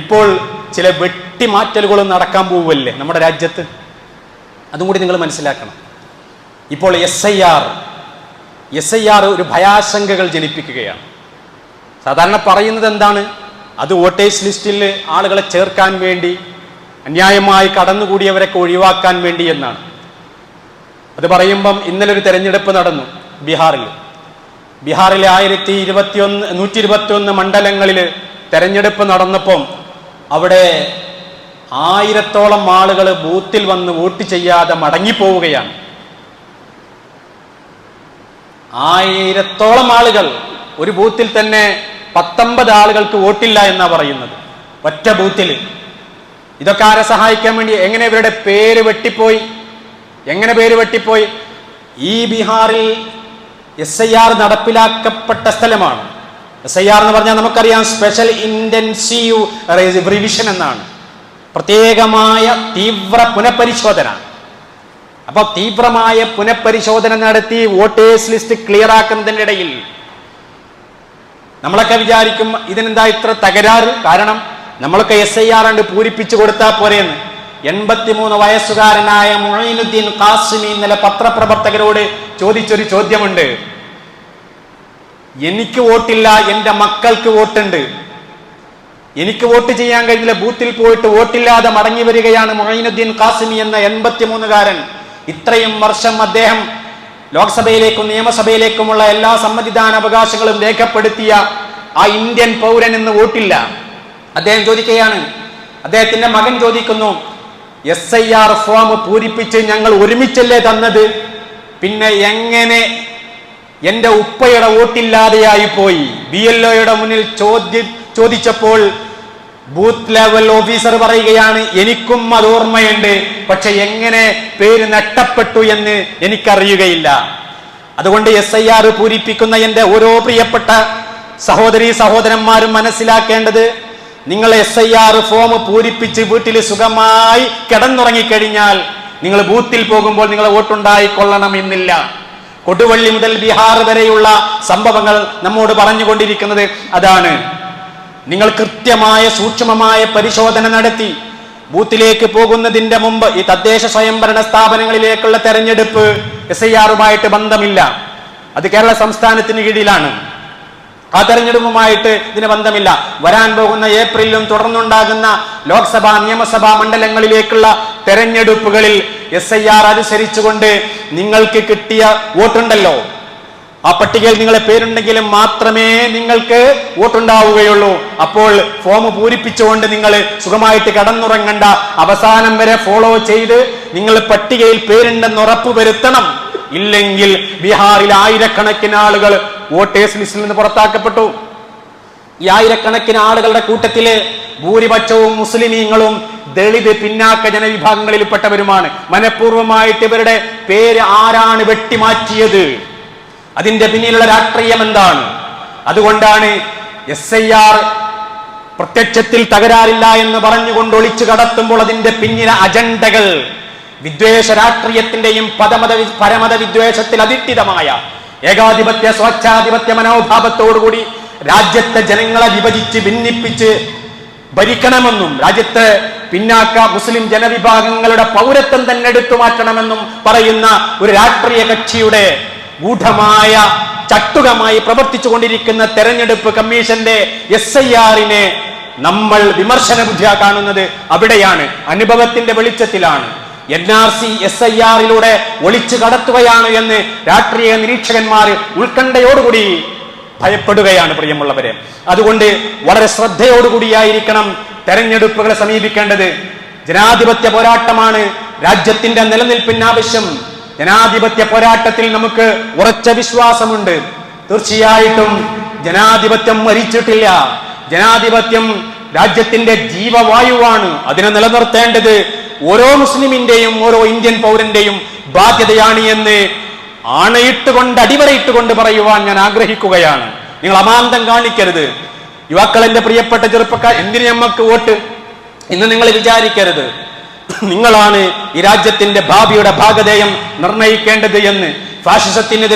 ഇപ്പോൾ ചില വെട്ടിമാറ്റലുകളും നടക്കാൻ പോവുമല്ലേ നമ്മുടെ രാജ്യത്ത്. അതും കൂടി നിങ്ങൾ മനസ്സിലാക്കണം. ഇപ്പോൾ എസ് ഐ ആർ ഒരു ഭയാശങ്കകൾ ജനിപ്പിക്കുകയാണ്. സാധാരണ പറയുന്നത് എന്താണ്? അത് വോട്ടേഴ്സ് ലിസ്റ്റിൽ ആളുകളെ ചേർക്കാൻ വേണ്ടി, അന്യായമായി കടന്നുകൂടിയവരൊക്കെ ഒഴിവാക്കാൻ വേണ്ടി എന്നാണ്. അത് പറയുമ്പം ഇന്നലെ ഒരു തെരഞ്ഞെടുപ്പ് നടന്നു ബീഹാറിലെ 121 മണ്ഡലങ്ങളിൽ തെരഞ്ഞെടുപ്പ് നടന്നപ്പം അവിടെ 1000-ഓളം ആളുകൾ ബൂത്തിൽ വന്ന് വോട്ട് ചെയ്യാതെ മടങ്ങിപ്പോവുകയാണ്. 1000-ഓളം ആളുകൾ ഒരു ബൂത്തിൽ തന്നെ 19 ആളുകൾക്ക് വോട്ടില്ല എന്നാ പറയുന്നത്, ഒറ്റ ബൂത്തിൽ. ഇതൊക്കെ ആരെ സഹായിക്കാൻ വേണ്ടി? എങ്ങനെ ഇവരുടെ പേര് വെട്ടിപ്പോയി? ഈ ബീഹാറിൽ SIR നടപ്പിലാക്കപ്പെട്ട സ്ഥലമാണ്. SIR എന്ന് പറഞ്ഞാൽ നമുക്കറിയാം, സ്പെഷ്യൽ ഇന്റൻസീവ് റിവിഷൻ എന്നാണ്, പ്രത്യേകമായ തീവ്ര പുനഃപരിശോധന. അപ്പൊ തീവ്രമായ പുനഃപരിശോധന നടത്തി വോട്ടേഴ്സ് ലിസ്റ്റ് ക്ലിയർ ആക്കുന്നതിന്റെ ഇടയിൽ നമ്മളൊക്കെ വിചാരിക്കും ഇതിനെന്താ ഇത്ര തകരാറ്? കാരണം നമ്മളൊക്കെ SIR പൂരിപ്പിച്ചു കൊടുത്താൽ പോരെയെന്ന്. 83 വയസ്സുകാരനായ മൊയ്നുദ്ദീൻ ഖാസിമി ഇന്നലെ പത്രപ്രവർത്തകരോട് ചോദിച്ചൊരു ചോദ്യമുണ്ട്. എനിക്ക് വോട്ടില്ല, എൻ്റെ മക്കൾക്ക് വോട്ടുണ്ട്, എനിക്ക് വോട്ട് ചെയ്യാൻ കഴിഞ്ഞില്ല, ബൂത്തിൽ പോയിട്ട് വോട്ടില്ലാതെ മടങ്ങി വരികയാണ് മൊയ്നുദ്ദീൻ ഖാസിമി എന്ന 83-കാരൻ. ഇത്രയും വർഷം അദ്ദേഹം ലോക്സഭയിലേക്കും നിയമസഭയിലേക്കുമുള്ള എല്ലാ സമ്മതിദാന അവകാശങ്ങളും രേഖപ്പെടുത്തിയ ആ ഇന്ത്യൻ പൗരൻ ഇന്ന് വോട്ടില്ല. അദ്ദേഹം ചോദിക്കുകയാണ്, അദ്ദേഹത്തിന്റെ മകൻ ചോദിക്കുന്നു, SIR ഫോം പൂരിപ്പിച്ച് ഞങ്ങൾ ഒരുമിച്ചല്ലേ തന്നത്, പിന്നെ എങ്ങനെ എന്റെ ഉപ്പയുടെ വോട്ടില്ലാതെയായി പോയി? BLOയുടെ മുന്നിൽ ചോദിച്ചപ്പോൾ ബൂത്ത് ലെവൽ ഓഫീസർ പറയുകയാണ്, എനിക്കും അത് ഓർമ്മയുണ്ട്, പക്ഷെ എങ്ങനെ പേര് നഷ്ടപ്പെട്ടു എന്ന് എനിക്കറിയുകയില്ല. അതുകൊണ്ട് SIR പൂരിപ്പിക്കുന്ന എൻ്റെ ഓരോ പ്രിയപ്പെട്ട സഹോദരീ സഹോദരന്മാരും മനസ്സിലാക്കേണ്ടത്, നിങ്ങൾ SIR ഫോം പൂരിപ്പിച്ച് വീട്ടിൽ സുഖമായി കിടന്നുറങ്ങിക്കഴിഞ്ഞാൽ നിങ്ങൾ ബൂത്തിൽ പോകുമ്പോൾ നിങ്ങളെ വോട്ടുണ്ടായിക്കൊള്ളണമെന്നില്ല. കൊടുവള്ളി മുതൽ ബീഹാർ വരെയുള്ള സംഭവങ്ങൾ നമ്മോട് പറഞ്ഞുകൊണ്ടിരിക്കുന്നത് അതാണ്. നിങ്ങൾ കൃത്യമായ സൂക്ഷ്മമായ പരിശോധന നടത്തി ബൂത്തിലേക്ക് പോകുന്നതിന്റെ മുമ്പ്, ഈ തദ്ദേശ സ്വയംഭരണ സ്ഥാപനങ്ങളിലേക്കുള്ള തെരഞ്ഞെടുപ്പ് SIR-ഉമായിട്ട് ബന്ധമില്ല, അത് കേരള സംസ്ഥാനത്തിന് കീഴിലാണ്. ആ തെരഞ്ഞെടുപ്പുമായിട്ട് ഇതിന് ബന്ധമില്ല. വരാൻ പോകുന്ന ഏപ്രിലും തുടർന്നുണ്ടാകുന്ന ലോക്സഭാ നിയമസഭാ മണ്ഡലങ്ങളിലേക്കുള്ള തെരഞ്ഞെടുപ്പുകളിൽ SIR അനുസരിച്ചുകൊണ്ട് നിങ്ങൾക്ക് കിട്ടിയ വോട്ടുണ്ടല്ലോ, ആ പട്ടികയിൽ നിങ്ങളെ പേരുണ്ടെങ്കിലും മാത്രമേ നിങ്ങൾക്ക് വോട്ടുണ്ടാവുകയുള്ളൂ. അപ്പോൾ ഫോം പൂരിപ്പിച്ചുകൊണ്ട് നിങ്ങൾ സുഖമായിട്ട് കടന്നുറങ്ങണ്ട, അവസാനം വരെ ഫോളോ ചെയ്ത് നിങ്ങൾ പട്ടികയിൽ പേരുണ്ടെന്ന് ഉറപ്പുവരുത്തണം. ഇല്ലെങ്കിൽ ബീഹാറിൽ ആയിരക്കണക്കിന് ആളുകൾ വോട്ടേഴ്സ് ലിസ്റ്റിൽ നിന്ന് പുറത്താക്കപ്പെട്ടു. ഈ ആയിരക്കണക്കിന് ആളുകളുടെ കൂട്ടത്തില് ഭൂരിപക്ഷവും മുസ്ലിമീങ്ങളും ദളിത് പിന്നാക്ക ജനവിഭാഗങ്ങളിൽപ്പെട്ടവരുമാണ്. മനഃപൂർവ്വമായിട്ട് ഇവരുടെ പേര് ആരാണ് വെട്ടിമാറ്റിയത്? അതിന്റെ പിന്നിലുള്ള രാഷ്ട്രീയം എന്താണ്? അതുകൊണ്ടാണ് SIR പ്രത്യക്ഷത്തിൽ തകരാറില്ല എന്ന് പറഞ്ഞുകൊണ്ട് ഒളിച്ചു കടത്തുമ്പോൾ അതിന്റെ പിന്നിലെ അജണ്ടകൾ വിദ്വേഷ രാഷ്ട്രീയത്തിന്റെയും പരമത വിദ്വേഷത്തിൽ അധിഷ്ഠിതമായ ഏകാധിപത്യ സ്വേച്ഛാധിപത്യ മനോഭാവത്തോടുകൂടി രാജ്യത്തെ ജനങ്ങളെ വിഭജിച്ച് ഭിന്നിപ്പിച്ച് ഭരിക്കണമെന്നും രാജ്യത്തെ പിന്നാക്ക മുസ്ലിം ജനവിഭാഗങ്ങളുടെ പൗരത്വം തന്നെ എടുത്തു മാറ്റണമെന്നും പറയുന്ന ഒരു രാഷ്ട്രീയ കക്ഷിയുടെ ഗൂഢമായ ചട്ടുകമായി പ്രവർത്തിച്ചു കൊണ്ടിരിക്കുന്ന തെരഞ്ഞെടുപ്പ് കമ്മീഷന്റെ SIR-നെ നമ്മൾ വിമർശന ബുദ്ധിയാ കാണുന്നത് അവിടെയാണ്, അനുഭവത്തിന്റെ വെളിച്ചത്തിലാണ്. NRC SIR-യിലൂടെ ഒളിച്ചു കടത്തുകയാണ് എന്ന് രാഷ്ട്രീയ നിരീക്ഷകന്മാർ ഉത്കണ്ഠയോടുകൂടി ഭയപ്പെടുകയാണ് പ്രിയമുള്ളവരെ. അതുകൊണ്ട് വളരെ ശ്രദ്ധയോടുകൂടിയായിരിക്കണം തെരഞ്ഞെടുപ്പുകളെ സമീപിക്കേണ്ടത്. ജനാധിപത്യ പോരാട്ടമാണ് രാജ്യത്തിന്റെ നിലനിൽപ്പിന് ആവശ്യം. ജനാധിപത്യ പോരാട്ടത്തിൽ നമുക്ക് ഉറച്ച വിശ്വാസമുണ്ട്. തീർച്ചയായിട്ടും ജനാധിപത്യം മരിച്ചിട്ടില്ല. ജനാധിപത്യം രാജ്യത്തിന്റെ ജീവവായുവാണ്. അതിനെ നിലനിർത്തേണ്ടത് ഓരോ മുസ്ലിമിന്റെയും ഓരോ ഇന്ത്യൻ പൗരന്റെയും ബാധ്യതയാണ് എന്ന് ആണയിട്ടുകൊണ്ട് അടിവരയിട്ടുകൊണ്ട് പറയുവാൻ ഞാൻ ആഗ്രഹിക്കുകയാണ്. നിങ്ങൾ അമാന്തം കാണിക്കരുത്. യുവാക്കളെന്റെ പ്രിയപ്പെട്ട ചെറുപ്പക്കാർ, എന്തിനു നമുക്ക് വോട്ട് എന്ന് നിങ്ങൾ വിചാരിക്കരുത്. നിങ്ങളാണ് ഈ രാജ്യത്തിന്റെ ഭാവിയുടെ ഭാഗധേയം നിർണയിക്കേണ്ടത് എന്ന്. ഫാഷിസത്തിനെതിരെ